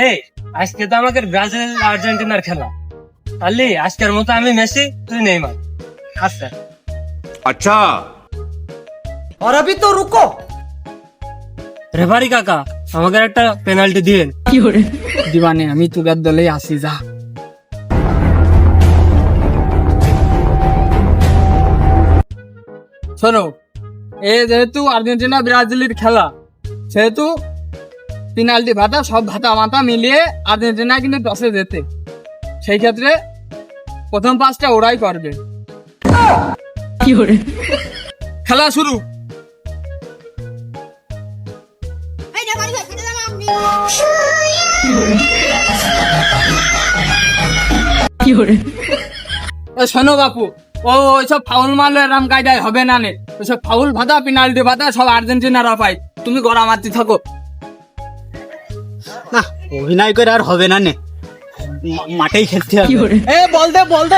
এই আজকে তো আমাদের ব্রাজিল আর্জেন্টিনার খেলা, তাহলে আজকের মতো আমি মেসি, তুই নেইমার। আচ্ছা अच्छा और अभी तो रुको। রেফারি কাকা, আমাকে একটা পেনাল্টি দিয়েন। দিবানে, আমি তোদের দলেই আসি, যা। শোনো, এ যেহেতু আর্জেন্টিনা ব্রাজিলের খেলা, সেহেতু পেনাল্টি ভাতা সব ভাতা মাথা মিলিয়ে আর্জেন্টিনা কিন্তু টসে যেতে, সেই ক্ষেত্রে প্রথম পাঁচটা ওরাই করবে। খেলা শুরু। শোনো বাপু, ওইসব ফাউল মারলে এরম কায়দায় হবে না নে। ওইসব ফাউল ভাতা পেনাল্টি ভাতা সব আর্জেন্টিনারা পায়, তুমি গড়া মারতে থাকো। না, অভিনয় করে আর হবে না নে, মাঠেই খেলতে হবে। বলতে